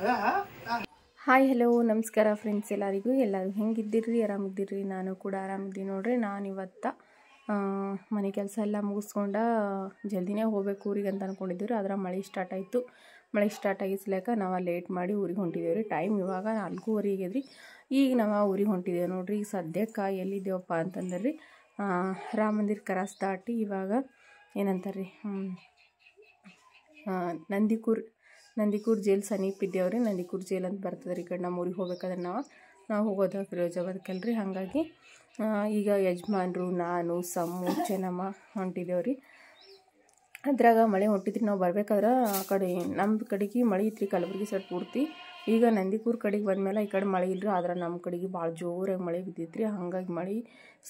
Hi hello ನಮಸ್ಕಾರ friends, ಎಲ್ಲರೂ ಹೆಂಗಿದ್ದೀರಿ? ಆರಾಮಿದ್ದೀರಿ? ನಾನು ಕೂಡ ಆರಾಮಿದ್ದೀನಿ ನೋಡ್ರಿ. ನಾನು ಇವತ್ತು ಮನೆ ಕೆಲಸ ಎಲ್ಲ ಮುಗಿಸ್ಕೊಂಡು ಜಲ್ದಿನೇ ಹೋಗ್ಬೇಕು ಊರಿಗೆ ಅಂತ ಅಂದ್ಕೊಂಡಿದ್ದೀವಿ. ಆದರೆ ಮಳೆ ಸ್ಟಾರ್ಟ್ ಆಯಿತು. ಮಳೆ ಸ್ಟಾರ್ಟ್ ಆಗಿಸ್ಲಾಕ ನಾವು ಲೇಟ್ ಮಾಡಿ ಊರಿಗೆ ಹೊಂಟಿದ್ದೇವೆ ರೀ. ಟೈಮ್ ಇವಾಗ 4:15 ಆಗ್ಯದ್ರಿ. ಈಗ ನಾವು ಊರಿಗೆ ಹೊಂಟಿದ್ದೇವೆ ನೋಡ್ರಿ. ಈಗ ಸದ್ಯಕ್ಕೆ ಎಲ್ಲಿದ್ದೇವಪ್ಪ ಅಂತಂದ್ರೆ ರೀ, ರಾಮ ಮಂದಿರ ಕ್ರಾಸ್ ದಾಟಿ ಇವಾಗ ಏನಂತಾರೆ ರೀ, ನಂದಿಕೂರ್ ಜೈಲ್ ಸಮೀಪ ಇದ್ದೇವ್ರಿ. ನಂದಿಕೂರ್ ಜೈಲ್ ಅಂತ ಬರ್ತದೆ ರೀ. ಈ ಕಡೆ ನಮ್ಮ ಊರಿಗೆ ಹೋಗ್ಬೇಕಾದ್ರೆ ನಾವು ಹೋಗೋದು ಫಿರೋಜಾಬಾದ್ಕಲ್ರಿ. ಹಾಗಾಗಿ ಈಗ ಯಜಮಾನ್ರು, ನಾನು, ಸಮ್ಮು, ಚೆನ್ನಮ್ಮ ಹೊಂಟಿದ್ದೇವ್ರಿ. ಅದ್ರಾಗ ಮಳೆ ಹೊಂಟಿದ್ರಿ. ನಾವು ಬರ್ಬೇಕಾದ್ರೆ ಆ ಕಡೆ ನಮ್ಮ ಕಡೆಗೆ ಮಳೆ ಇತ್ತು ರೀ, ಕಲಬುರಗಿ ಸೈಡ್ ಪೂರ್ತಿ. ಈಗ ನಂದಿಕೂರ್ ಕಡೆಗೆ ಬಂದಮೇಲೆ ಈ ಕಡೆ ಮಳೆ ಇಲ್ಲರಿ. ಆದ್ರೆ ನಮ್ಮ ಕಡೆಗೆ ಭಾಳ ಜೋರಾಗಿ ಮಳೆ ಬಿದ್ದಿತ್ತು ರೀ. ಹಾಗಾಗಿ ಮಳೆ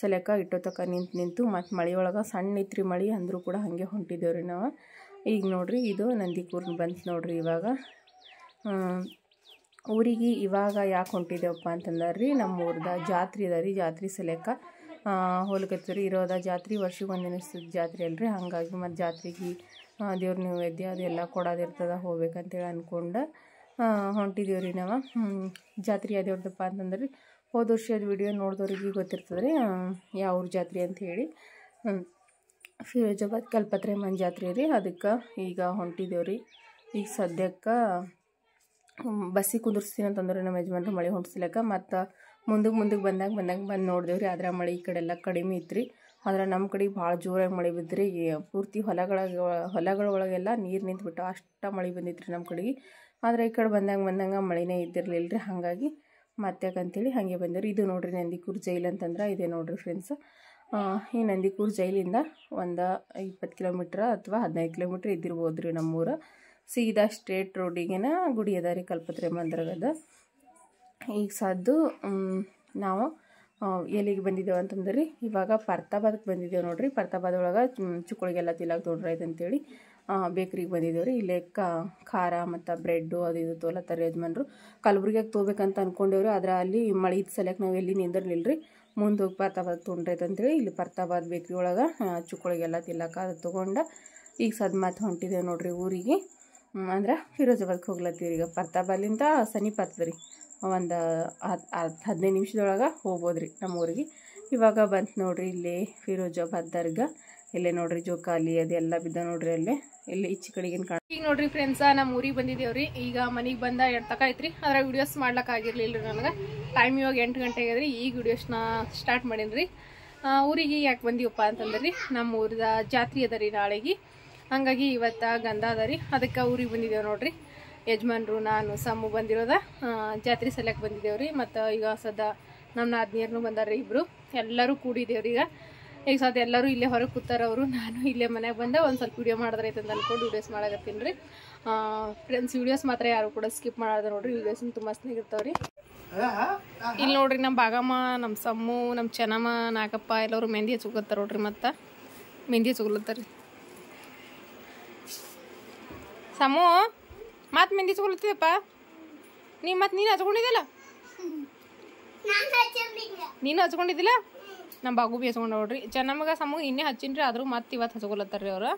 ಸಲಕ ಇಟ್ಟೋತಕ ನಿಂತು ಮತ್ತು ಮಳೆ ಒಳಗೆ ಸಣ್ಣ ಇತ್ತು ರೀ ಮಳೆ, ಅಂದರೂ ಕೂಡ ಹಾಗೆ ಹೊಂಟಿದ್ದೇವ್ರಿ ನಾವು. ಈಗ ನೋಡ್ರಿ, ಇದು ನಂದಿಕೂರ್ ಬಂತು ನೋಡ್ರಿ. ಇವಾಗ ಊರಿಗೆ ಇವಾಗ ಯಾಕೆ ಹೊಂಟಿದ್ದೇವಪ್ಪ ಅಂತಂದ್ರೆ ರೀ, ನಮ್ಮ ಊರ್ದ ಜಾತ್ರೆ ಅದ ರೀ. ಜಾತ್ರೆ ಸಲಕ ಹೋಗ್ಲಿಕತ್ತೀವಿ ರೀ. ಇರೋದ ಜಾತ್ರೆ ವರ್ಷಕ್ಕೆ ಒಂದಿನ ಜಾತ್ರೆ ಅಲ್ರಿ. ಹಾಗಾಗಿ ಮತ್ತು ಜಾತ್ರೆಗೆ ದೇವ್ರ ನೈವೇದ್ಯ ಅದೆಲ್ಲ ಕೊಡೋದಿರ್ತದೆ, ಹೋಗ್ಬೇಕಂತೇಳಿ ಅಂದ್ಕೊಂಡು ಹೊಂಟಿದ್ದೀವಿ ರೀ ನಾವು. ಜಾತ್ರೆ ಯಾವ್ದಪ್ಪ ಅಂತಂದ್ರೆ ರೀ, ಹೋದ ವರ್ಷದ ವಿಡಿಯೋ ನೋಡಿದವ್ರಿಗೆ ಗೊತ್ತಿರ್ತದೆ ರೀ ಯಾವ ಊರ ಜಾತ್ರೆ ಅಂಥೇಳಿ. ಫಿರೋಜಾಬಾದ್ ಕಲ್ಪತ್ರೆಮ್ಮನ ಜಾತ್ರೆ ರೀ. ಅದಕ್ಕೆ ಈಗ ಹೊಂಟಿದ್ದೇವ್ರಿ. ಈಗ ಸದ್ಯಕ್ಕೆ ಬಸ್ಸಿಗೆ ಕುಂದಿರ್ಸ್ತೀನಿ ಅಂತಂದ್ರೆ ನಮ್ಮ ಯಜಮಾನ್ರು ಮಳೆ ಹೊಂಟಿಸ್ಲಕ್ಕ. ಮತ್ತು ಮುಂದಕ್ಕೆ ಬಂದು ನೋಡಿದೇವ್ರಿ. ಆದರೆ ಮಳೆ ಈ ಕಡೆ ಎಲ್ಲ ಕಡಿಮೆ ಇತ್ತು ರೀ. ಆದ್ರೆ ನಮ್ಮ ಕಡೆಗೆ ಭಾಳ ಜೋರಾಗಿ ಮಳೆ ಬಿದ್ದರೆ ಪೂರ್ತಿ ಹೊಲಗಳೊಳಗೆಲ್ಲ ನೀರು ನಿಂತ್ಬಿಟ್ಟು ಅಷ್ಟು ಮಳೆ ಬಂದಿತ್ತು ರೀ ನಮ್ಮ ಕಡೆಗೆ. ಆದರೆ ಈ ಕಡೆ ಬಂದಂಗೆ ಮಳೆನೇ ಇದ್ದಿರಲಿಲ್ಲ ರೀ. ಹಾಗಾಗಿ ಮತ್ತ್ಯಾಕಂತೇಳಿ ಹಾಗೆ ಬಂದೇವ್ರಿ. ಇದು ನೋಡಿರಿ ನಂದಿಕೂರ್ ಜೈಲ್ ಅಂತಂದ್ರೆ ಇದೆ ನೋಡಿರಿ ಫ್ರೆಂಡ್ಸ್. ಈ ನಂದಿಕೂರ್ ಜೈಲಿಂದ ಒಂದು 20 ಕಿಲೋಮೀಟ್ರ್ ಅಥವಾ 15 ಕಿಲೋಮೀಟ್ರ್ ಇದ್ದಿರ್ಬೋದು ರೀ ನಮ್ಮೂರು. ಸೀದಾ ಸ್ಟ್ರೇಟ್ ರೋಡಿಗೆನ ಗುಡಿ ಅದ ರೀ, ಕಲ್ಪತ್ರೆ ಮಂದಿರಗದ. ಈಗ ಸದ್ದು ನಾವು ಎಲ್ಲಿಗೆ ಬಂದಿದ್ದೇವೆ ಅಂತಂದ್ರೆ ರೀ, ಇವಾಗ ಪರ್ತಾಬಾದ್ಗೆ ಬಂದಿದ್ದೇವೆ ನೋಡ್ರಿ. ಪರ್ತಾಬಾದ್ ಒಳಗೆ ಚುಕ್ಕಳಿಗೆಲ್ಲ ತಿಲ್ಲಕ್ಕೆ ತೊಗೊಂಡ್ರಾಯ್ತು ಅಂತೇಳಿ ಬೇಕ್ರಿಗೆ ಬಂದಿದ್ದೇವೆ ರೀ. ಇಲ್ಲೇ ಖಾರ ಮತ್ತು ಬ್ರೆಡ್ಡು ಅದು ಇದು ತೋಲತ್ತಾರೆ ಯಜಮಾನ್ರು. ಕಲಬುರ್ಗಿಯಾಗ ತೊಗೋಬೇಕಂತ ಅಂದ್ಕೊಂಡೇವ್ರಿ. ಆದರೆ ಅಲ್ಲಿ ಮಳೆ ಇದ್ದ ಸಲಕ್ಕೆ ನಾವು ಎಲ್ಲಿ ನಿಂದಿರ್ಲಿಲ್ಲ ರೀ. ಮುಂದೆ ಹೋಗಿ ಪರ್ತಾಬಾದ್ ತೊಗೊಂಡ್ರಾಯ್ತು ಅಂತೇಳಿ ಇಲ್ಲಿ ಪರ್ತಾಬಾದ್ ಬೇಕ್ರಿ ಒಳಗೆ ಚುಕ್ಕಳಿಗೆಲ್ಲ ತಿಲ್ಲಕ್ಕೆ ಅದು ತೊಗೊಂಡು ಈಗ ಸದ್ ಮಾತು ಹೊಂಟಿದ್ದೇವೆ ನೋಡ್ರಿ ಊರಿಗೆ. ಅಂದ್ರೆ ಫಿರೋಜಾಬಾದ್ಗೆ ಹೋಗ್ಲತ್ತೀವಿ. ಈಗ ಪರ್ತಾಬಾದ್ಲಿಂದ ಸಮೀಪ ಆಗ್ತದೆ ರೀ, ಒಂದು 15 ನಿಮಿಷದೊಳಗೆ ಹೋಗ್ಬೋದು ರೀ ನಮ್ಮ ಊರಿಗೆ. ಇವಾಗ ಬಂತು ನೋಡ್ರಿ ಇಲ್ಲಿ ಫಿರೋಜಾಬಾದ್ ದರ್ಗಾ. ಇಲ್ಲೇ ನೋಡ್ರಿ ಜೋಕಾಲಿ ಅದೆಲ್ಲ ಬಿದ್ದ ನೋಡ್ರಿ. ಅಲ್ಲೇ ಇಲ್ಲಿ ಈಚೆ ಕಡೆಗೇನು ಕಾಣ. ಈಗ ನೋಡ್ರಿ ಫ್ರೆಂಡ್ಸ, ನಮ್ಮ ಊರಿಗೆ ಬಂದಿದ್ದೇವ್ರಿ. ಈಗ ಮನೆಗೆ ಬಂದ 8 ತಕ ಐತ್ರಿ. ಅದ್ರ ವಿಡಿಯೋಸ್ ಮಾಡ್ಲಿಕ್ಕೆ ಆಗಿರ್ಲಿಲ್ಲ ರೀ ನನಗೆ. ಟೈಮ್ ಇವಾಗ 8 ಗಂಟೆ ಆಗ್ಯದ್ರಿ. ಈಗ ವಿಡಿಯೋಸ್ನ ಸ್ಟಾರ್ಟ್ ಮಾಡೀನಿ ರೀ. ಊರಿಗೆ ಯಾಕೆ ಬಂದೀವಪ್ಪ ಅಂತಂದ್ರೆ ರೀ, ನಮ್ಮ ಊರದ ಜಾತ್ರೆ ಅದ ರೀ ನಾಳೆಗೆ. ಹಾಗಾಗಿ ಇವತ್ತು ಗಂಧ ಅದ ರೀ, ಅದಕ್ಕೆ ಊರಿಗೆ ಬಂದಿದ್ದೇವೆ ನೋಡ್ರಿ. ಯಜಮಾನ್ರು, ನಾನು, ಸಮ್ಮು ಬಂದಿರೋದ ಜಾತ್ರೆ ಸಲಕ್ಕೆ ಬಂದಿದ್ದೇವ್ರಿ. ಮತ್ತು ಈಗ ಸದ್ಯ ನಮ್ಮ ನಾದ್ನಿಯರ್ನು ಬಂದಾರ್ರಿ, ಇಬ್ಬರು ಎಲ್ಲರೂ ಕೂಡಿದ್ದೇವ್ರಿ. ಈಗ ಸದ್ಯ ಎಲ್ಲರೂ ಇಲ್ಲೇ ಹೊರಗೆ ಕೂತಾರವರು. ನಾನು ಇಲ್ಲೇ ಮನೆಗೆ ಬಂದೆ. ಒಂದು ಸ್ವಲ್ಪ ವೀಡಿಯೋ ಮಾಡಿದ್ರೆ ಐತೆ ಅಂತ ಅಂದ್ಕೊಂಡು ವೀಡಿಯೋಸ್ ಮಾಡಕತ್ತೀನಿ ರೀ. ಫ್ರೆಂಡ್ಸ್, ವೀಡಿಯೋಸ್ ಮಾತ್ರ ಯಾರು ಕೂಡ ಸ್ಕಿಪ್ ಮಾಡೋದು ನೋಡ್ರಿ. ವೀಡಿಯೋಸ್ ತುಂಬ ಚೆನ್ನಾಗಿರ್ತಾವೆ ರೀ. ಇಲ್ಲಿ ನೋಡ್ರಿ, ನಮ್ಮ ಭಾಗಮ್ಮ, ನಮ್ಮ ಸಮ್ಮು, ನಮ್ಮ ಚೆನ್ನಮ್ಮ, ನಾಗಪ್ಪ ಎಲ್ಲರೂ ಮೆಹಂದಿ ಹಚ್ಕೊತಾರ ನೋಡ್ರಿ. ಮತ್ತು ಮೆಹಂದಿ ಹಚ್ಕೊಲತ್ತಾರ. ಸಮ್ಮು ಮತ್ತೆ ಮೆಹಂದಿ ಹಚ್ಕೊಲತ್ತಿದಪ್ಪ. ನೀನು ಹಚ್ಕೊಂಡಿದ್ದಲ್ಲ, ನೀನು ಹಚ್ಕೊಂಡಿದ್ದಿಲ್ಲ. ನಮ್ಮ ಬಾಗು ಭೀ ಹಚ್ಕೊಂಡು ನೋಡ್ರಿ. ಚೆನ್ನಮ್ಮಗೆ ಸಮ್ಮಗೆ ಇನ್ನೇ ಹಚ್ಚಿನ್ರಿ, ಆದರೂ ಮತ್ತೆ ಇವತ್ತು ಹಚ್ಕೊಲತ್ತಾರ್ರಿ ಅವ್ರು.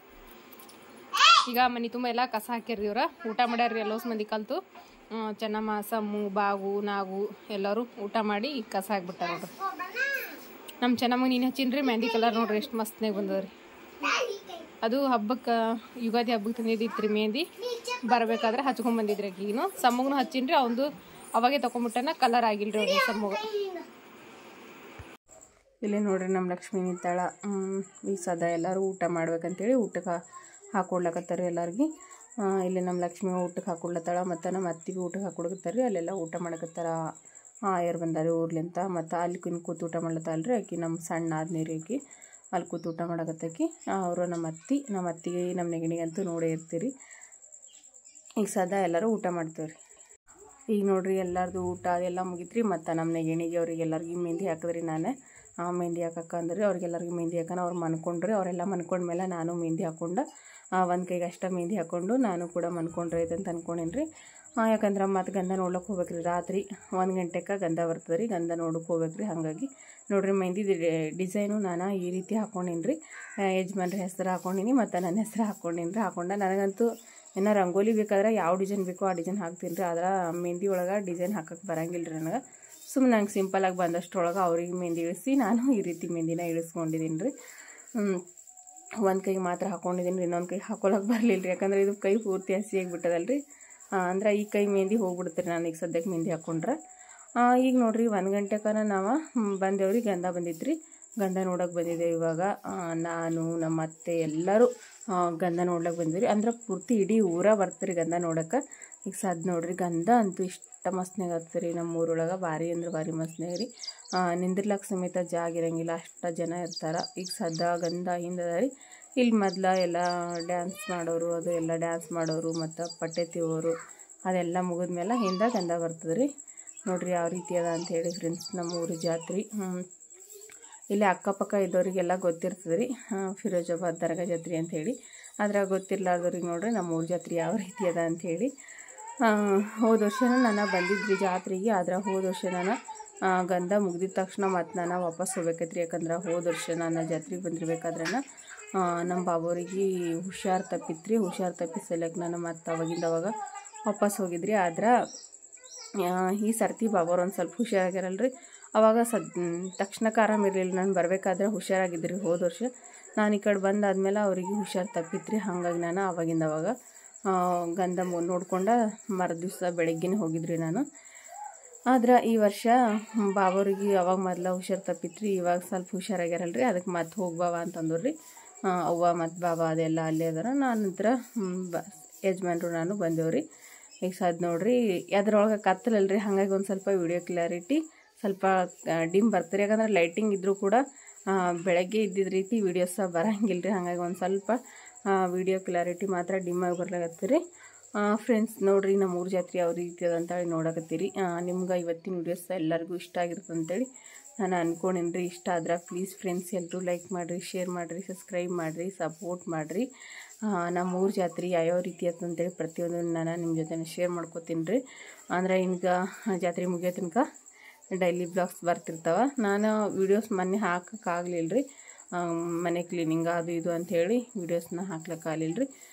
ಈಗ ಮನೆ ತುಂಬ ಎಲ್ಲ ಕಸ ಹಾಕ್ಯಾರ್ರಿ ಇವ್ರು. ಊಟ ಮಾಡ್ಯಾರ್ರಿ ಎಲ್ಲೋಸ್ ಮಂದಿ ಕಲ್ತು. ಚೆನ್ನಮ್ಮ, ಸಮ್ಮು, ಬಾಗು, ನಾಗು ಎಲ್ಲರೂ ಊಟ ಮಾಡಿ ಈಗ ಕಸ ಹಾಕ್ಬಿಟ್ಟಾರ ನೋಡ್ರಿ. ನಮ್ಮ ಚೆನ್ನಮ್ಮಗೆ ನೀನು ಹಚ್ಚಿನ್ರಿ ಮೆಹಂದಿ ಕಲರ್ ನೋಡ್ರಿ, ಎಷ್ಟು ಮಸ್ತ್ನಾಗ ಬಂದವ್ರಿ. ಅದು ಹಬ್ಬಕ್ಕೆ, ಯುಗಾದಿ ಹಬ್ಬಕ್ಕೆ ತಂದಿದ್ದಿತ್ತು ರೀ ಮೆಹಂದಿ. ಬರಬೇಕಾದ್ರೆ ಹಚ್ಕೊಂಡ್ ಬಂದಿದ್ರಿ ಆಕಿಗೂ. ಸಮ್ಮಗೂ ಹಚ್ಚಿನ್ರಿ, ಅವಂದು ಅವಾಗೆ ತೊಗೊಂಬಿಟ್ಟನ, ಕಲರ್ ಆಗಿಲ್ರಿ ಅವ್ರಿಗೆ ಸಮ್ಮಗ. ಇಲ್ಲಿ ನೋಡ್ರಿ ನಮ್ಮ ಲಕ್ಷ್ಮೀ ನಿಂತಾಳ. ಈಗ ಸದಾ ಎಲ್ಲರೂ ಊಟ ಮಾಡ್ಬೇಕಂತೇಳಿ ಊಟಕ್ಕೆ ಹಾಕೊಡ್ಲಕತ್ತಾರೆ ಎಲ್ಲರಿಗೆ. ಇಲ್ಲಿ ನಮ್ಮ ಲಕ್ಷ್ಮಿ ಊಟಕ್ಕೆ ಹಾಕೊಡ್ಲತ್ತಾಳ. ಮತ್ತು ನಮ್ಮ ಅತ್ತಿಗೆ ಊಟಕ್ಕೆ ಹಾಕೊಡಕತ್ತಾರೆ. ಅಲ್ಲೆಲ್ಲ ಊಟ ಮಾಡಕತ್ತಾರ. ಆಯರ್ ಬಂದಾರೆ ಊರ್ಲಿಂತ. ಮತ್ತು ಅಲ್ಲಿ ಕೂತು ಊಟ ಮಾಡ್ಲತ್ತಲ್ರಿ ಆಕಿ, ನಮ್ಮ ಸಣ್ಣ ಆದ್ನೀರಿ ಆಕಿ. ಅಲ್ಲಿ ಕೂತು ಊಟ ಮಾಡಕತ್ತಾಕಿ. ಅವರು ನಮ್ಮ ಅತ್ತಿಗೆ ನಮ್ಮ ನೆಗಣಿಗಂತೂ ನೋಡೇ ಇರ್ತೀರಿ. ಈಗ ಸದಾ ಎಲ್ಲರೂ ಊಟ ಮಾಡ್ತೇವ್ರಿ. ಈಗ ನೋಡ್ರಿ ಎಲ್ಲರದು ಊಟ ಅದೆಲ್ಲ ಮುಗಿತ್ರಿ. ಮತ್ತು ನಮ್ಮ ನೆಗಣಿಗೆ ಅವ್ರಿಗೆ ಎಲ್ಲರಿಗೂ ಮೆಹಂದಿ ಹಾಕಿದ್ರಿ. ನಾನು ಮೆಹಂದಿ ಹಾಕಂದ್ರಿ ಅವ್ರಿಗೆಲ್ಲರಿಗೂ ಮೆಹಂದಿ ಹಾಕೋಣ. ಅವ್ರು ಮನ್ಕೊಂಡ್ರಿ. ಅವರೆಲ್ಲ ಮನ್ಕೊಂಡ್ಮೇಲೆ ನಾನು ಮೆಹಂದಿ ಹಾಕ್ಕೊಂಡು ಒಂದು ಕೈಗೆ ಅಷ್ಟೇ ಮೆಹಂದಿ ಹಾಕ್ಕೊಂಡು ನಾನು ಕೂಡ ಮನ್ಕೊಂಡ್ರೆ ಅಂತ ಅಂದ್ಕೊಂಡೇನಿ ರೀ. ಯಾಕಂದ್ರೆ ಮತ್ತು ಗಂಧ ನೋಡ್ಲಿಕ್ಕೆ ಹೋಗ್ಬೇಕ್ರಿ. ರಾತ್ರಿ 1 ಗಂಟೆಗೆ ಗಂಧ ಬರ್ತದೆ ರೀ. ಗಂಧ ನೋಡಕ್ಕೆ ಹೋಗ್ಬೇಕ್ರಿ. ಹಾಗಾಗಿ ನೋಡ್ರಿ ಮೆಹಂದಿ ಡಿಸೈನು ನಾನು ಈ ರೀತಿ ಹಾಕ್ಕೊಂಡೀನಿ ರೀ. ಯಜಮಾನ್ರ ಹೆಸರು ಹಾಕ್ಕೊಂಡೀನಿ ಮತ್ತು ನನ್ನ ಹೆಸರು ಹಾಕ್ಕೊಂಡೀನಿ ರೀ. ಹಾಕ್ಕೊಂಡ ನನಗಂತೂ ಇನ್ನು ರಂಗೋಲಿ ಬೇಕಾದ್ರೆ ಯಾವ ಡಿಸೈನ್ ಬೇಕೋ ಆ ಡಿಸೈನ್ ಹಾಕ್ತೀನಿ ರೀ. ಆದ್ರೆ ಮೆಹಂದಿ ಒಳಗೆ ಡಿಸೈನ್ ಹಾಕಕ್ಕೆ ಬರಂಗಿಲ್ಲ ರೀ ನನಗೆ. ಸುಮ್ಮನೆ ನಂಗೆ ಸಿಂಪಲಾಗಿ ಬಂದಷ್ಟರೊಳಗೆ ಅವ್ರಿಗೆ ಮೆಹಂದಿ ಇಳಿಸಿ ನಾನು ಈ ರೀತಿ ಮೆಹಂದಿನ ಇಳಿಸ್ಕೊಂಡಿದ್ದೀನಿ ರೀ. ಒಂದು ಕೈಗೆ ಮಾತ್ರ ಹಾಕ್ಕೊಂಡಿದ್ದೀನಿ ರೀ, ಇನ್ನೊಂದು ಕೈ ಹಾಕೊಳಕ್ಕೆ ಬರಲಿಲ್ಲ ರೀ. ಯಾಕಂದರೆ ಇದು ಕೈ ಪೂರ್ತಿ ಹಸಿಯಾಗಿ ಬಿಟ್ಟದಲ್ಲ ರೀ. ಅಂದ್ರೆ ಈ ಕೈ ಮೆಹಂದಿ ಹೋಗ್ಬಿಡ್ತೀರಿ ನಾನು ಈಗ ಸದ್ಯಕ್ಕೆ ಮೆಹಂದಿ ಹಾಕ್ಕೊಂಡ್ರೆ. ಈಗ ನೋಡಿರಿ 1 ಗಂಟೆಕನ ನಾವು ಬಂದೇವ್ರಿ. ಗಂಧ ಬಂದಿತ್ತು ರೀ, ಗಂಧ ನೋಡೋಕೆ ಬಂದಿದ್ದೇವೆ. ಇವಾಗ ನಾನು ನಮ್ಮ ಅತ್ತೆ ಎಲ್ಲರೂ ಗಂಧ ನೋಡ್ಲಿಕ್ಕೆ ಬಂದಿರಿ. ಅಂದ್ರೆ ಪೂರ್ತಿ ಇಡೀ ಊರ ಬರ್ತೀರಿ ಗಂಧ ನೋಡೋಕೆ. ಈಗ ಸದ್ ನೋಡ್ರಿ ಗಂಧ ಅಂತೂ ಇಷ್ಟ ಮಸ್ತ್ನಾಗ ಆಗ್ತದೆ ನಮ್ಮ ಊರೊಳಗೆ. ಭಾರಿ ಅಂದ್ರೆ ಭಾರಿ ಮಸ್ತ್ನಾಗ ರೀ. ನಿಂದಿರ್ಲಕ್ಕೆ ಸಮೇತ ಜಾಗ ಇರಂಗಿಲ್ಲ, ಅಷ್ಟು ಜನ ಇರ್ತಾರೆ. ಈಗ ಸದ್ದ ಗಂಧ ಹಿಂದದ ರೀ. ಇಲ್ಲಿ ಮೊದಲ ಎಲ್ಲ ಡ್ಯಾನ್ಸ್ ಮಾಡೋರು, ಅದು ಎಲ್ಲ ಡ್ಯಾನ್ಸ್ ಮಾಡೋರು ಮತ್ತು ಪಟ್ಟೆ ತಿವೋರು ಅದೆಲ್ಲ ಮುಗಿದ್ಮೇಲೆ ಹಿಂದೆ ಗಂಧ ಬರ್ತದೆ ರೀ. ನೋಡಿರಿ ಯಾವ ರೀತಿ ಅದ ಅಂಥೇಳಿ ಫ್ರೆಂಡ್ಸ್ ನಮ್ಮ ಊರ ಜಾತ್ರೆ. ಇಲ್ಲಿ ಅಕ್ಕಪಕ್ಕ ಇದ್ದವರಿಗೆಲ್ಲ ಗೊತ್ತಿರ್ತದೆ ರೀ ಫಿರೋಜಾಬಾದ್ ದರ್ಗಾ ಜಾತ್ರೆ ಅಂಥೇಳಿ. ಆದರೆ ಗೊತ್ತಿರಲಾರ್ದವ್ರಿಗೆ ನೋಡ್ರಿ ನಮ್ಮ ಊರ ಜಾತ್ರೆ ಯಾವ ರೀತಿ ಅದ ಅಂಥೇಳಿ. ಹೋದ ವರ್ಷ ನಾನು ಬಂದಿದ್ರಿ ಜಾತ್ರೆಗೆ. ಆದ್ರೆ ಹೋದ ವರ್ಷ ನಾನು ಗಂಧ ಮುಗ್ದಿದ ತಕ್ಷಣ ಮತ್ತು ನಾನು ವಾಪಸ್ ಹೋಗ್ಬೇಕೈತ್ರಿ. ಯಾಕಂದ್ರೆ ಹೋದ ವರ್ಷ ನಾನು ಜಾತ್ರೆಗೆ ಬಂದಿರ್ಬೇಕಾದ್ರೆ ನಮ್ಮ ಬಾಬೋರಿಗೆ ಹುಷಾರು ತಪ್ಪಿತ್ರಿ. ಹುಷಾರು ತಪ್ಪಿಸಲಕ್ಕೆ ನಾನು ಮತ್ತು ಅವಾಗಿಂದವಾಗ ವಾಪಸ್ ಹೋಗಿದ್ರಿ. ಆದ್ರೆ ಈ ಸರ್ತಿ ಬಾಬೋರು ಒಂದು ಸ್ವಲ್ಪ ಹುಷಾರಾಗ್ಯಾರಲ್ರಿ. ಅವಾಗ ತಕ್ಷಣಕ್ಕೆ ಆರಾಮಿರಲಿಲ್ಲ. ನಾನು ಬರಬೇಕಾದ್ರೆ ಹುಷಾರಾಗಿದ್ರಿ ಹೋದ ವರ್ಷ. ನಾನು ಈ ಕಡೆ ಬಂದಾದ್ಮೇಲೆ ಅವರಿಗೆ ಹುಷಾರು ತಪ್ಪಿತ್ರಿ. ಹಾಗಾಗಿ ನಾನು ಅವಾಗಿಂದವಾಗ ಗಂಧ ನೋಡ್ಕೊಂಡು ಮರುದಿವ್ಸ ಬೆಳಗ್ಗೆನೇ ಹೋಗಿದ್ರಿ ನಾನು. ಆದ್ರೆ ಈ ವರ್ಷ ಬಾಬೋರಿಗೆ ಅವಾಗ ಮೊದಲ ಹುಷಾರು ತಪ್ಪಿತ್ರಿ. ಇವಾಗ ಸ್ವಲ್ಪ ಹುಷಾರಾಗ್ಯಾರಲ್ರಿ, ಅದಕ್ಕೆ ಮತ್ತೆ ಹೋಗ್ಬಾವ ಅಂತಂದ್ರಿ. ಅವ್ವ ಮತ್ತು ಬಾಬಾ ಅದೆಲ್ಲ ಅಲ್ಲೇ ಅದಾರ. ನಂತರ ಯಜಮಾನ್ರು ನಾನು ಬಂದೇವ್ರಿ. ಈಗ ಸದ್ ನೋಡ್ರಿ ಅದ್ರೊಳಗೆ ಕತ್ತಲಲ್ರಿ, ಹಾಗಾಗಿ ಒಂದು ಸ್ವಲ್ಪ ವಿಡಿಯೋ ಕ್ಲಾರಿಟಿ ಸ್ವಲ್ಪ ಡಿಮ್ ಬರ್ತಾರೆ. ಯಾಕಂದ್ರೆ ಲೈಟಿಂಗ್ ಇದ್ದರೂ ಕೂಡ ಬೆಳಗ್ಗೆ ಇದ್ದಿದ್ದ ರೀತಿ ವೀಡಿಯೋಸ್ ಬರಂಗಿಲ್ಲ ರೀ. ಹಾಗಾಗಿ ಒಂದು ಸ್ವಲ್ಪ ವಿಡಿಯೋ ಕ್ಲಾರಿಟಿ ಮಾತ್ರ ಡಿಮ್ಮಾಗಿ ಬರ್ಲಾಗತ್ತೀರಿ. ಫ್ರೆಂಡ್ಸ್ ನೋಡಿರಿ ನಮ್ಮ ಊರ ಜಾತ್ರೆ ಯಾವ ರೀತಿ ಅದ ಅಂತೇಳಿ ನೋಡಕತ್ತೀರಿ. ನಿಮ್ಗೆ ಇವತ್ತಿನ ವೀಡಿಯೋಸ್ ಎಲ್ಲರಿಗೂ ಇಷ್ಟ ಆಗಿರುತ್ತೆ ಅಂತೇಳಿ ನಾನು ಅಂದ್ಕೊಂಡೇನಿ ರೀ. ಇಷ್ಟ ಆದ್ರೆ ಪ್ಲೀಸ್ ಫ್ರೆಂಡ್ಸ್ ಎಲ್ಲರೂ ಲೈಕ್ ಮಾಡಿರಿ, ಶೇರ್ ಮಾಡಿರಿ, ಸಬ್ಸ್ಕ್ರೈಬ್ ಮಾಡಿರಿ, ಸಪೋರ್ಟ್ ಮಾಡಿರಿ. ನಮ್ಮ ಊರ ಜಾತ್ರೆ ಯಾವ್ಯಾವ ರೀತಿ ಅಂತೇಳಿ ಪ್ರತಿಯೊಂದು ನಾನು ನಿಮ್ಮ ಜೊತೆ ಶೇರ್ ಮಾಡ್ಕೋತೀನಿ ರೀ. ಅಂದರೆ ಈಗ ಜಾತ್ರೆ ಮುಗಿಯೋ ತನಕ ಡೈಲಿ ಬ್ಲಾಗ್ಸ್ ಬರ್ತಿರ್ತಾವೆ. ನಾನು ವೀಡಿಯೋಸ್ ಮೊನ್ನೆ ಹಾಕೋಕ್ಕಾಗಲಿಲ್ಲ ರೀ. ಮನೆ ಕ್ಲೀನಿಂಗ್ ಅದು ಇದು ಅಂಥೇಳಿ ವೀಡಿಯೋಸ್ನ ಹಾಕ್ಲಿಕ್ಕಾಗಲಿಲ್ಲ ರೀ.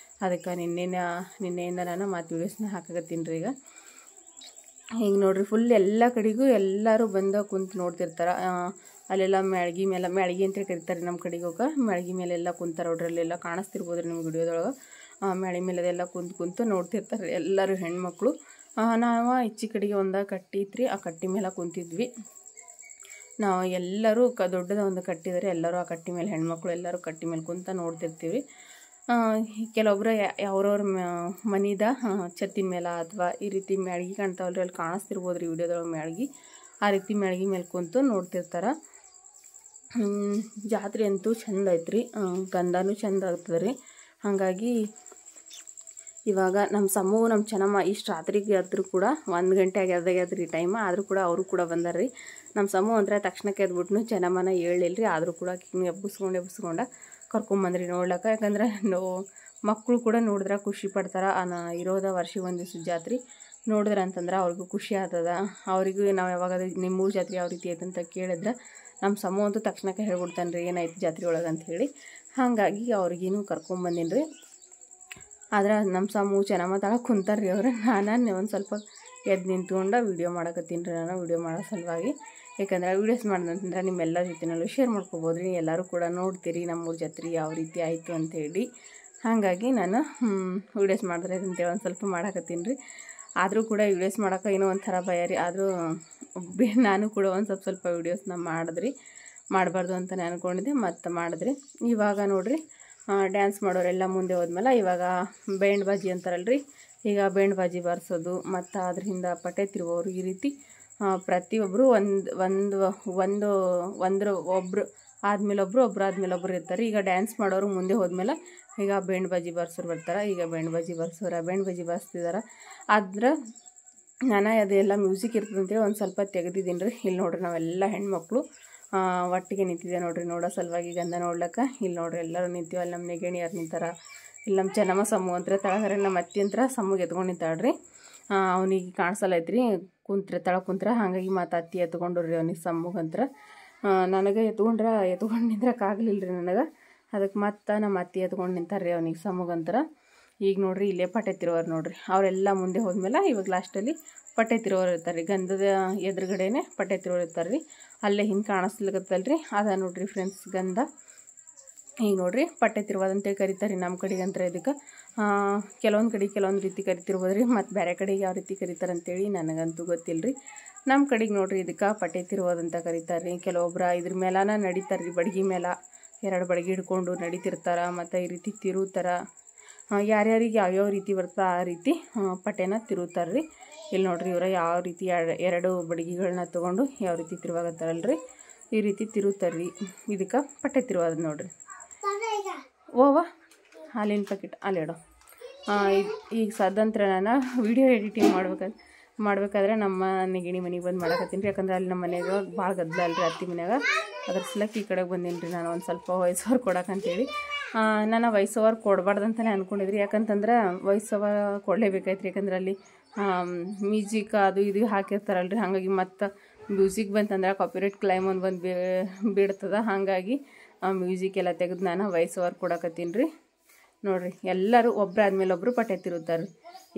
ಅದಕ್ಕೆ ನಿನ್ನೆಯಿಂದ ನಾನು ಮತ್ತು ವೀಡಿಯೋಸ್ನ ಹಾಕಕತ್ತೀನಿ ರೀ. ಈಗ ನೋಡಿರಿ ಫುಲ್ ಎಲ್ಲ ಕಡೆಗೂ ಎಲ್ಲರೂ ಬಂದು ಕುಂತು ನೋಡ್ತಿರ್ತಾರೆ. ಅಲ್ಲೆಲ್ಲ ಮ್ಯಾಳ್ಗಿ ಅಂತೇಳಿ ಕರೀತಾರೆ ನಮ್ಮ ಕಡೆಗೆ. ಹೋಗ ಮ್ಯಾಳ್ಗಿ ಮೇಲೆಲ್ಲ ಕುಂತಾರೆ ನೋಡ್ರಲ್ಲೆಲ್ಲ ಕಾಣಿಸ್ತಿರ್ಬೋದು ರೀ ನಿಮ್ಮ ವಿಡಿಯೋದೊಳಗೆ. ಮ್ಯಾಳಿ ಮೇಲೆ ಅದೆಲ್ಲ ಕುಂತು ನೋಡ್ತಿರ್ತಾರೆ ಎಲ್ಲರೂ ಹೆಣ್ಮಕ್ಳು. ನಾವು ಈಚೆ ಕಡೆಗೆ ಒಂದು ಕಟ್ಟಿ ಇತ್ರಿ, ಆ ಕಟ್ಟಿ ಮೇಲೆ ಕುಂತಿದ್ವಿ ನಾವು ಎಲ್ಲರೂ. ದೊಡ್ಡದ ಒಂದು ಕಟ್ಟಿದರೆ ಎಲ್ಲರೂ ಆ ಕಟ್ಟಿ ಮೇಲೆ ಹೆಣ್ಮಕ್ಳು ಎಲ್ಲರೂ ಕಟ್ಟಿ ಮೇಲೆ ಕುಂತ ನೋಡ್ತಿರ್ತೀವಿ. ಕೆಲವೊಬ್ಬರು ಅವ್ರವ್ರ ಮನಿದ ಛತ್ತಿನ ಮೇಲೆ ಅಥವಾ ಈ ರೀತಿ ಮ್ಯಾಳ್ಗಿ ಕಾಣ್ತಾವಲ್ರಿ, ಅಲ್ಲಿ ಕಾಣಿಸ್ತಿರ್ಬೋದು ರೀ ವಿಡಿಯೋದೊಳಗೆ ಮ್ಯಾಳ್ಗಿ. ಆ ರೀತಿ ಮ್ಯಾಳ್ಗಿ ಮೇಲೆ ಕುಂತು ನೋಡ್ತಿರ್ತಾರೆ. ಜಾತ್ರೆ ಅಂತೂ ಚೆಂದ ಐತ್ರಿ, ಗಂಧನೂ ಚೆಂದ ಆಗ್ತದೆ ರೀ. ಹಾಗಾಗಿ ಇವಾಗ ನಮ್ಮ ಸಮ್ಮವು ನಮ್ಮ ಚೆನ್ನಮ್ಮ ಇಷ್ಟು ರಾತ್ರಿಗೆ ಆದರೂ ಕೂಡ 1 ಗಂಟೆ ಆಗ್ಯಾದ್ರಿ ಟೈಮ್. ಆದರೂ ಕೂಡ ಅವರು ಕೂಡ ಬಂದಾರ್ರಿ. ನಮ್ಮ ಸಮ್ಮು ಅಂದರೆ ತಕ್ಷಣಕ್ಕೆ ಎದ್ಬಿಟ್ನು, ಚೆನ್ನಮ್ಮನ ಹೇಳಿಲ್ಲ ರೀ. ಆದರೂ ಕೂಡ ಎಬ್ಬಿಸ್ಕೊಂಡು ಕರ್ಕೊಂಬಂದ್ರಿ ನೋಡ್ಲಕ್ಕ. ಯಾಕಂದ್ರೆ ಮಕ್ಕಳು ಕೂಡ ನೋಡಿದ್ರೆ ಖುಷಿ ಪಡ್ತಾರೆ. ಇರೋದ ವರ್ಷಕ್ಕೆ ಒಂದು ದಿವಸ ಜಾತ್ರೆ ನೋಡಿದ್ರೆ ಅಂತಂದ್ರೆ ಅವ್ರಿಗೂ ಖುಷಿ ಆಗ್ತದ. ಅವರಿಗೂ ನಾವು ಯಾವಾಗಾದ್ರೂ ನಿಮ್ಮೂರ ಜಾತ್ರೆ ಯಾವ ರೀತಿ ಐತೆ ಅಂತ ಕೇಳಿದ್ರೆ ನಮ್ಮ ಸಮ್ಮು ಅಂತೂ ತಕ್ಷಣಕ್ಕೆ ಹೇಳ್ಬಿಡ್ತಾನೆ ರೀ ಏನಾಯ್ತು ಜಾತ್ರೆ ಒಳಗೆ ಅಂಥೇಳಿ. ಹಾಗಾಗಿ ಅವ್ರಿಗೇನು ಕರ್ಕೊಂಬಂದಿನಿ ರೀ. ಆದ್ರೆ ನಮ್ಮ ಸಮ್ಮು ಚೆನ್ನಮ್ಮ ತಳಗೆ ಕುಂತಾರೆ ರೀ ಅವರು. ನಾನು ಒಂದು ಸ್ವಲ್ಪ ಎದ್ದು ನಿಂತ್ಕೊಂಡು ವೀಡಿಯೋ ಮಾಡಕತ್ತೀನಿ ರೀ. ನಾನು ವೀಡಿಯೋ ಮಾಡೋ ಸಲುವಾಗಿ, ಯಾಕಂದ್ರೆ ವೀಡಿಯೋಸ್ ಮಾಡಿದಂತಂದ್ರೆ ನಿಮ್ಮೆಲ್ಲರ ಜೊತೆನಲ್ಲೂ ಶೇರ್ ಮಾಡ್ಕೋಬೋದು ರೀ. ಎಲ್ಲರೂ ಕೂಡ ನೋಡ್ತೀರಿ ನಮ್ಮೂರ ಜಾತ್ರೆ ಯಾವ ರೀತಿ ಆಯಿತು ಅಂಥೇಳಿ. ಹಾಗಾಗಿ ನಾನು ವೀಡಿಯೋಸ್ ಮಾಡಿದ್ರೆ ಅಂತೇಳಿ ಒಂದು ಸ್ವಲ್ಪ ಮಾಡಕತ್ತೀನಿ ರೀ. ಆದರೂ ಕೂಡ ವೀಡಿಯೋಸ್ ಮಾಡೋಕೆ ಏನೋ ಒಂಥರ ಭಯ ರೀ. ಆದರೂ ನಾನು ಕೂಡ ಒಂದು ಸ್ವಲ್ಪ ವೀಡಿಯೋಸ್ನ ಮಾಡಬಾರ್ದು ಅಂತ ಅಂದ್ಕೊಂಡಿದ್ದೆ, ಮತ್ತು ಮಾಡಿದ್ರಿ. ಇವಾಗ ನೋಡಿರಿ ಡ್ಯಾನ್ಸ್ ಮಾಡೋರೆಲ್ಲ ಮುಂದೆ ಹೋದ್ಮೇಲೆ ಇವಾಗ ಬೇಂಡ್ ಬಾಜಿ ಅಂತಾರಲ್ರಿ, ಈಗ ಬೇಂಡ್ ಬಾಜಿ ಬಾರಿಸೋದು ಮತ್ತು ಅದರಿಂದ ಪಟ್ಟೆ ತಿರುವೋರು ಈ ರೀತಿ ಪ್ರತಿಯೊಬ್ಬರು ಒಬ್ಬರು ಆದಮೇಲೆ ಒಬ್ಬರು ಇರ್ತಾರೆ. ಈಗ ಡ್ಯಾನ್ಸ್ ಮಾಡೋರು ಮುಂದೆ ಹೋದ್ಮೇಲೆ ಈಗ ಬೇಂಡ್ ಬಾಜಿ ಬಾರಿಸೋರು ಬರ್ತಾರೆ. ಈಗ ಬೇಂಡ್ ಬಾಜಿ ಬಾರಿಸ್ತಿದ್ದಾರೆ. ಆದ್ರೆ ನಾನು ಅದೆಲ್ಲ ಮ್ಯೂಸಿಕ್ ಇರ್ತದೆ ಅಂತೇಳಿ ಒಂದು ಸ್ವಲ್ಪ ತೆಗೆದಿದ್ದೀನಿ ರೀ. ಇಲ್ಲಿ ನೋಡ್ರಿ ನಾವೆಲ್ಲ ಹೆಣ್ಮಕ್ಳು ಒಟ್ಟಿಗೆ ನಿಂತಿದ್ದೆ ನೋಡ್ರಿ ನೋಡೋ ಸಲುವಾಗಿ ಗಂಧ ನೋಡ್ಲಿಕ್ಕೆ. ಇಲ್ಲಿ ನೋಡ್ರಿ ಎಲ್ಲರೂ ನಿಂತೀವಿ. ಅಲ್ಲಿ ನಮ್ಮ ನೆಗಣಿಯರು ನಿಂತಾರ. ಇಲ್ಲಿ ನಮ್ಮ ಚೆನ್ನಮ್ಮ ಸಮ್ಮು ಅಂತಾರೆ ತಳಗರೆ, ನಮ್ಮ ಅತ್ತಿ ಅಂತ ಸಮ್ಮಗೆ ಎತ್ಕೊಂಡು ನಿಂತಾಳ್ರಿ. ಅವನಿಗೆ ಕಾಣಿಸಲ್ಲೈತ್ರಿ ತಳ ಕುಂತ್ರ. ಹಾಗಾಗಿ ಮತ್ತು ಅತ್ತಿ ಎತ್ಕೊಂಡ್ರಿ ಅವನಿಗೆ ಸಮ್ಮಗಂತ್ರ. ನನಗೆ ಎತ್ಕೊಂಡು ನಿಂದ್ರಕ್ಕಾಗಲಿಲ್ಲ ರೀ ನನಗೆ. ಅದಕ್ಕೆ ಮತ್ತು ನಮ್ಮ ಅತ್ತಿ ಎತ್ಕೊಂಡು ನಿಂತಾರೆ ರೀ ಅವನಿಗೆ ಸಮ್ಮಗಂತ್ರ. ಈಗ ನೋಡ್ರಿ ಇಲ್ಲೇ ಪಟ್ಟೆ ತಿರುವರು ನೋಡ್ರಿ. ಅವರೆಲ್ಲ ಮುಂದೆ ಹೋದ್ಮೇಲೆ ಇವಾಗ ಲಾಸ್ಟಲ್ಲಿ ಪಟ್ಟೆ ತಿರುವರು ಇರ್ತಾರೆ ರೀ. ಗಂಧದ ಎದುರುಗಡೆನೆ ಪಟ್ಟೆ ತಿರುವರು ಇರ್ತಾರೆ ರೀ. ಅಲ್ಲೇ ಹಿಂಗೆ ಕಾಣಿಸ್ಲಿಕ್ಕತ್ತಲ್ರಿ ಅದ ನೋಡ್ರಿ ಫ್ರೆಂಡ್ಸ್ ಗಂಧ. ಈಗ ನೋಡ್ರಿ ಪಟ್ಟೆ ತಿರುವಾದಂತೇಳಿ ಕರಿತಾರೆ ನಮ್ಮ ಕಡೆಗೆ ಅಂತ. ಇದಕ್ಕೆ ಕೆಲವೊಂದು ಕಡೆ ಕೆಲವೊಂದು ರೀತಿ ಕರಿತಿರ್ಬೋದು ರೀ. ಮತ್ತು ಬೇರೆ ಕಡೆಗೆ ಯಾವ ರೀತಿ ಕರಿತಾರೆ ಅಂತೇಳಿ ನನಗಂತೂ ಗೊತ್ತಿಲ್ಲ ರೀ. ನಮ್ಮ ಕಡೆಗೆ ನೋಡ್ರಿ ಇದಕ್ಕೆ ಪಟ್ಟೆ ತಿರುವಾದಂತ ಕರಿತಾರೆ ರೀ. ಕೆಲವೊಬ್ರು ಇದ್ರ ಮೇಲಾನ ನಡೀತಾರೆ ರೀ. ಬಡಗಿ ಮೇಲೆ 2 ಬಡಗಿ ಹಿಡ್ಕೊಂಡು ನಡೀತಿರ್ತಾರೆ. ಮತ್ತು ಈ ರೀತಿ ತಿರುವುತ್ತರ ಯಾರ್ಯಾರಿಗೆ ಯಾವ್ಯಾವ ರೀತಿ ಬರ್ತದೆ ಆ ರೀತಿ ಪಟ್ಟೆನ ತಿರುವುತ್ತಾರೆ ರೀ. ಇಲ್ಲಿ ನೋಡ್ರಿ ಇವ್ರ ಯಾವ ರೀತಿ 2 ಬಡಗಿಗಳನ್ನ ತೊಗೊಂಡು ಯಾವ ರೀತಿ ತಿರುವಾಗತ್ತಾರಲ್ರಿ ಈ ರೀತಿ ತಿರುವುತ್ತಾರೆ ರೀ. ಇದಕ್ಕೆ ಪಟ್ಟೆ ತಿರುವಾದ ನೋಡ್ರಿ. ಓವ ಹಾಲಿನ ಪ್ಯಾಕೆಟ್ ಅಲ್ಲಿ ಇಡೋ. ಈಗ ಸದಂತ್ರ ನಾನು ವಿಡಿಯೋ ಎಡಿಟಿಂಗ್ ಮಾಡ್ಬೇಕಾದ್ರೆ ನಮ್ಮ ನೆಗಿಣಿ ಮನೆಗೆ ಬಂದು ಮಾಡಕತ್ತೀನಿ ರೀ. ಯಾಕಂದ್ರೆ ಅಲ್ಲಿ ನಮ್ಮ ಮನೆಯಾಗ ಭಾಳ ಗದ್ದಲ ಅಲ್ರಿ ಅತ್ತಿ ಮನ್ಯಾಗ. ಅದ್ರ ಸಲಕ್ಕೆ ಈ ಕಡೆಗೆ ಬಂದೀನಿ ರೀ ನಾನು ಒಂದು ಸ್ವಲ್ಪ ವಾಯ್ಸ್ ಓವರ್ ಕೊಡೋಕ್ಕಂತೇಳಿ. ನಾನು ವಾಯ್ಸ್ ಓವರ್ ಕೊಡಬಾರ್ದಂತಲೇ ಅಂದ್ಕೊಂಡಿದ್ರಿ. ಯಾಕಂತಂದ್ರೆ ವಾಯ್ಸ್ ಓವರ್ ಕೊಡಲೇಬೇಕಾಯ್ತು ರೀ. ಯಾಕಂದ್ರೆ ಅಲ್ಲಿ ಮ್ಯೂಸಿಕ್ ಅದು ಇದು ಹಾಕಿರ್ತಾರಲ್ರಿ. ಹಾಗಾಗಿ ಮತ್ತು ಮ್ಯೂಸಿಕ್ ಬಂತಂದ್ರೆ ಕಾಪಿರೈಟ್ ಕ್ಲೈಮ್ ಒಂದು ಬಂದು ಬಿಡ್ತದೆ. ಹಾಗಾಗಿ ಮ್ಯೂಸಿಕ್ ಎಲ್ಲ ತೆಗೆದು ನಾನು ವಾಯ್ಸ್ ಓವರ್ ಕೊಡಕತ್ತೀನಿ ರೀ. ನೋಡಿರಿ ಎಲ್ಲರೂ ಒಬ್ಬರಾದ್ಮೇಲೆ ಒಬ್ಬರು ಪಟ್ಟೆ ತಿರುತ್ತಾರೆ.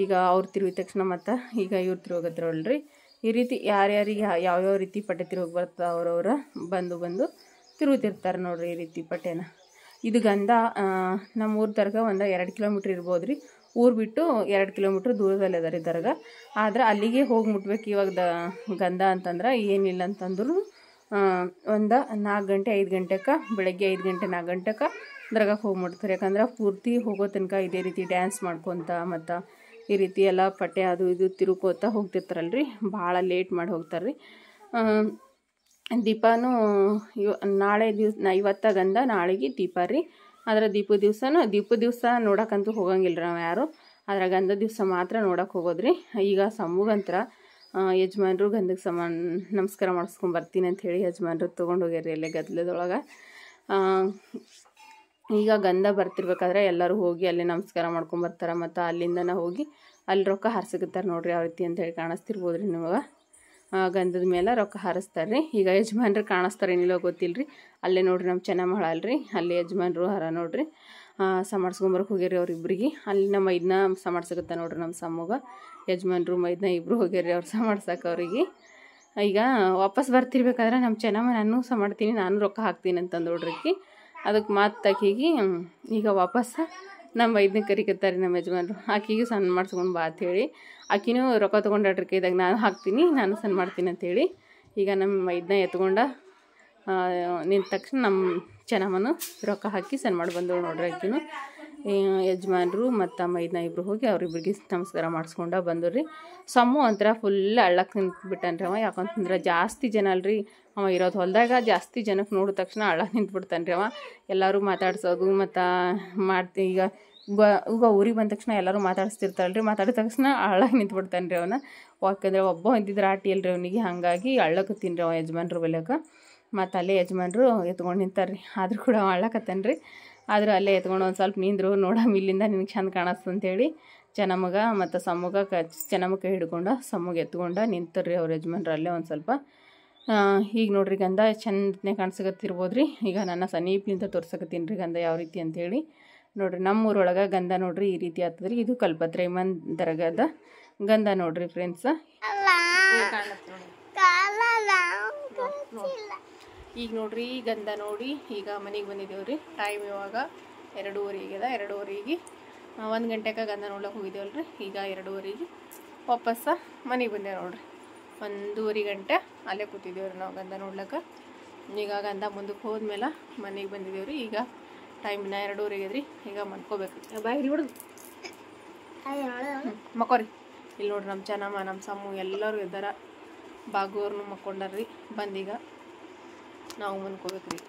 ಈಗ ಅವ್ರು ತಿರುವಿದ ತಕ್ಷಣ ಮತ್ತು ಈಗ ಇವ್ರು ತಿರುವಾಗತ್ತಿರಲ್ರಿ. ಈ ರೀತಿ ಯಾರ್ಯಾರಿಗೆ ಯಾವ್ಯಾವ ರೀತಿ ಪಟ್ಟೆ ತಿರುಗಿ ಬರ್ತದೆ ಅವ್ರವ್ರ ಬಂದು ತಿರುಗುತ್ತಿರ್ತಾರೆ ನೋಡಿರಿ ಈ ರೀತಿ ಪಟ್ಟೆನ. ಇದು ಗಂಧ ನಮ್ಮ ಊರ ದರ್ಗಾ ಒಂದು 2 ಕಿಲೋಮೀಟ್ರ್ ಇರ್ಬೋದು ರೀ. ಊರು ಬಿಟ್ಟು 2 ಕಿಲೋಮೀಟ್ರ್ ದೂರದಲ್ಲಿ ಅದ ರೀ ದರ್ಗಾ. ಆದ್ರೆ ಅಲ್ಲಿಗೆ ಹೋಗಿ ಮುಟ್ಬೇಕು ಇವಾಗ ಗಂಧ ಅಂತಂದ್ರೆ ಏನಿಲ್ಲ ಅಂತಂದ್ರು ಒಂದು 4 ಗಂಟೆ 5 ಗಂಟೆಗೆ ಬೆಳಗ್ಗೆ 5 ಗಂಟೆ 4 ಗಂಟೆಗೆ ದರ್ಗಾಕ್ಕೆ ಹೋಗಿ ಮುಟ್ತಾರೆ. ಯಾಕಂದ್ರೆ ಪೂರ್ತಿ ಹೋಗೋ ತನಕ ಇದೇ ರೀತಿ ಡ್ಯಾನ್ಸ್ ಮಾಡ್ಕೊತ ಮತ್ತು ಈ ರೀತಿ ಎಲ್ಲ ಪಟ್ಟೆ ಅದು ಇದು ತಿರುಕೋತ ಹೋಗ್ತಿರ್ತಾರಲ್ರಿ. ಭಾಳ ಲೇಟ್ ಮಾಡಿ ಹೋಗ್ತಾರೆ ರೀ. ದೀಪನೂ ನಾಳೆ ಇವತ್ತು ಗಂಧ ನಾಳೆಗೆ ದೀಪ ರೀ. ಆದರೆ ದೀಪ ದಿವಸ ನೋಡೋಕ್ಕಂತೂ ಹೋಗಂಗಿಲ್ಲ ರೀ ನಾವು ಯಾರು. ಆದರೆ ಗಂಧ ದಿವಸ ಮಾತ್ರ ನೋಡೋಕೆ ಹೋಗೋದ್ರಿ. ಈಗ ಸಮ್ಮಗಂತ್ರ ಯಜಮಾನ್ರು ಗಂಧಕ್ಕೆ ನಮಸ್ಕಾರ ಮಾಡಿಸ್ಕೊಂಬರ್ತೀನಿ ಅಂಥೇಳಿ ಯಜಮಾನ್ರು ತೊಗೊಂಡು ಹೋಗ್ಯಾರಿ ಅಲ್ಲೇ ಗದ್ದಲದೊಳಗೆ. ಈಗ ಗಂಧ ಬರ್ತಿರ್ಬೇಕಾದ್ರೆ ಎಲ್ಲರೂ ಹೋಗಿ ಅಲ್ಲಿ ನಮಸ್ಕಾರ ಮಾಡ್ಕೊಂಬರ್ತಾರೆ. ಮತ್ತು ಅಲ್ಲಿಂದನೇ ಹೋಗಿ ಅಲ್ಲಿ ರೊಕ್ಕ ಹಾರಿಸಿರ್ತಾರೆ ನೋಡ್ರಿ ಯಾವ ರೀತಿ ಅಂತೇಳಿ ಕಾಣಿಸ್ತಿರ್ಬೋದು ರೀ ನಿಮಗೆ. ಗಂಧದ ಮೇಲೆ ರೊಕ್ಕ ಹಾರಿಸ್ತಾರೆ ರೀ. ಈಗ ಯಜಮಾನ್ರು ಕಾಣಿಸ್ತಾರೆ ಏನಿಲ್ಲ ಗೊತ್ತಿಲ್ಲ ರೀ. ಅಲ್ಲೇ ನೋಡ್ರಿ ನಮ್ಮ ಚೆನ್ನಮ್ಮ ಅಲ್ರಿ ಅಲ್ಲಿ ಯಜಮಾನ್ರು ಹರ ನೋಡ್ರಿ ಸಮಾಡ್ಸ್ಕೊಂಬರಕ್ಕೆ ಹೋಗ್ಯಾರಿ ಅವ್ರಿಬ್ರಿಗೆ. ಅಲ್ಲಿ ನಮ್ಮ ಮೈದನ ಸಮಾಡ್ಸಕತ್ತ ನೋಡ್ರಿ ನಮ್ಮ ಸಮ್ಮಗ. ಯಜಮಾನ್ರು ಮೈದನ ಇಬ್ಬರು ಹೋಗ್ಯಾರಿ ಅವ್ರು ಸಮಾಡ್ಸಕ್ಕೆ ಅವ್ರಿಗೆ. ಈಗ ವಾಪಸ್ ಬರ್ತಿರ್ಬೇಕಾದ್ರೆ ನಮ್ಮ ಚೆನ್ನಮ್ಮ ನಾನು ಸಮಾಡ್ತೀನಿ ನಾನು ರೊಕ್ಕ ಹಾಕ್ತೀನಿ ಅಂತಂದು ನೋಡ್ರಿ. ಅದಕ್ಕೆ ಮಾತಾಕಿಗೆ ಈಗ ವಾಪಸ್ ನಮ್ಮ ಮೈದನ ಕರಿಕತ್ತಾರೆ ನಮ್ಮ ಯಜಮಾನ್ರು. ಆಕಿಗೆ ಸಣ್ಣ ಮಾಡ್ಸ್ಕೊಂಡು ಬಾ ಅಂಥೇಳಿ ಆಕಿನೂ ರೊಕ್ಕ ತೊಗೊಂಡಾಡ್ರಿ ಕೈದಾಗ ನಾನು ಹಾಕ್ತೀನಿ ನಾನು ಸಣ್ಣ ಮಾಡ್ತೀನಿ ಅಂಥೇಳಿ. ಈಗ ನಮ್ಮ ಮೈದನ ಎತ್ಕೊಂಡ ನಿಂತ ತಕ್ಷಣ ನಮ್ಮ ಚೆನ್ನಮ್ಮನು ರೊಕ್ಕ ಹಾಕಿ ಸಣ್ಣ ಮಾಡಿ ಬಂದವು ನೋಡ್ರಿ. ಆಕಿನೂ ಯಜಮಾನ್ರು ಮತ್ತು ಮೈದನ ಇಬ್ಬರು ಹೋಗಿ ಅವ್ರಿಬ್ರಿಗೆ ನಮಸ್ಕಾರ ಮಾಡಿಸ್ಕೊಂಡ ಬಂದವ್ರಿ. ಸಮ್ಮು ಒಂಥರ ಫುಲ್ ಅಳ್ಳಕ್ಕೆ ನಿಂತ್ಬಿಟ್ಟನ್ರಿ ಅವ. ಯಾಕಂತಂದ್ರೆ ಜಾಸ್ತಿ ಜನ ಅಲ್ರಿ ಅವ ಇರೋದು ಹೊಲದಾಗ. ಜಾಸ್ತಿ ಜನಕ್ಕೆ ನೋಡಿದ ತಕ್ಷಣ ಅಳ್ಳಕ್ಕೆ ನಿಂತ್ಬಿಡ್ತಾನೆ ರೀ ಅವ. ಎಲ್ಲರೂ ಮಾತಾಡ್ಸೋದು ಮತ್ತು ಈಗ ಊರಿಗೆ ಬಂದ ತಕ್ಷಣ ಎಲ್ಲರೂ ಮಾತಾಡಿಸ್ತಿರ್ತಾರಲ್ರಿ. ಮಾತಾಡಿದ ತಕ್ಷಣ ಅಳ್ಳಕ್ಕೆ ನಿಂತ್ಬಿಡ್ತಾನೆ ರೀ ಅವನ. ಯಾಕಂದ್ರೆ ಒಬ್ಬ ಇದ್ದಿದ್ರೆ ಆಟಿ ಅಲ್ರಿ ಅವನಿಗೆ. ಹಾಗಾಗಿ ಅಳ್ಳಕತ್ತೀನಿ ರೀ ಅವ ಯಜಮಾನ್ರು ಬೆಲೆಕ. ಮತ್ತು ಅಲ್ಲೇ ಯಜಮಾನ್ರು ಎತ್ಕೊಂಡು ನಿಂತಾರೆ ರೀ. ಆದರೂ ಕೂಡ ಅವ ಅಳ್ಳಕತ್ತಾನೆ ರೀ. ಆದರೂ ಅಲ್ಲೇ ಎತ್ಕೊಂಡು ಒಂದು ಸ್ವಲ್ಪ ನಿಂದರು ನೋಡಮ್ಮ ಇಲ್ಲಿಂದ ನಿನಗೆ ಚಂದ ಕಾಣಿಸ್ತು ಅಂತೇಳಿ ಚೆನ್ನಮ್ಮಗ ಮತ್ತು ಸಮ್ಮಗ ಚೆನ್ನಮ್ಮ ಕೈ ಹಿಡ್ಕೊಂಡು ಸಮ್ಮಗೆ ಎತ್ಕೊಂಡು ನಿಂತರ್ರಿ ಅವ್ರ ಯಜಮಾನ್ರು ಅಲ್ಲೇ ಒಂದು ಸ್ವಲ್ಪ. ಈಗ ನೋಡ್ರಿ ಗಂಧ ಚಂದನೆ ಕಾಣಿಸಕತ್ತಿರ್ಬೋದು ರೀ. ಈಗ ನನ್ನ ಸಮೀಪಲಿಂದ ತೋರ್ಸಕತ್ತೀನಿ ರೀ ಗಂಧ ಯಾವ ರೀತಿ ಅಂಥೇಳಿ. ನೋಡಿರಿ ನಮ್ಮೂರೊಳಗೆ ಗಂಧ ನೋಡ್ರಿ ಈ ರೀತಿ ಆಗ್ತದೆ ರೀ. ಇದು ಕಲ್ಪತ್ರೈಮನ್ ದರ್ಗಾದ ಗಂಧ ನೋಡ್ರಿ ಫ್ರೆಂಡ್ಸ್. ಈಗ ನೋಡ್ರಿ ಗಂಧ ನೋಡಿ ಈಗ ಮನೆಗೆ ಬಂದಿದ್ದೇವೆ ರೀ. ಟೈಮ್ ಇವಾಗ 2:30 ಆಗ್ಯದ. 2:30ಗೆ 1 ಗಂಟೆಗೆ ಗಂಧ ನೋಡ್ಲಿಕ್ಕೆ ಹೋಗಿದ್ದೇವಲ್ರಿ. ಈಗ 2:30ಗೆ ವಾಪಸ್ಸ ಮನೆಗೆ ಬಂದೇವೆ ನೋಡ್ರಿ. 1:30 ಗಂಟೆ ಅಲ್ಲೇ ಕೂತಿದ್ದೇವೆ ರೀ ನಾವು ಗಂಧ ನೋಡ್ಲಿಕ್ಕೆ. ಈಗ ಗಂಧ ಮುಂದಕ್ಕೆ ಹೋದ್ಮೇಲೆ ಮನೆಗೆ ಬಂದಿದ್ದೇವೆ ರೀ. ಈಗ ಟೈಮಿನ 2:30 ಆಗ್ಯದ್ರಿ. ಈಗ ಮಲ್ಕೋಬೇಕು ಬಾಯಿ ಹಿಡಿಬಿಡೋದು ಮಕ್ಕೋರಿ. ಇಲ್ಲಿ ನೋಡ್ರಿ ನಮ್ಮ ಚೆನ್ನಮ್ಮ ನಮ್ಮ ಸಮ್ಮು ಎಲ್ಲರೂ ಇದ್ದಾರ. ಬಾಗುವ್ರನ್ನೂ ಮಕ್ಕೊಂಡಾರ್ರಿ. ಬಂದೀಗ ನಾವು ಮಲ್ಕೋಬೇಕು ರೀ.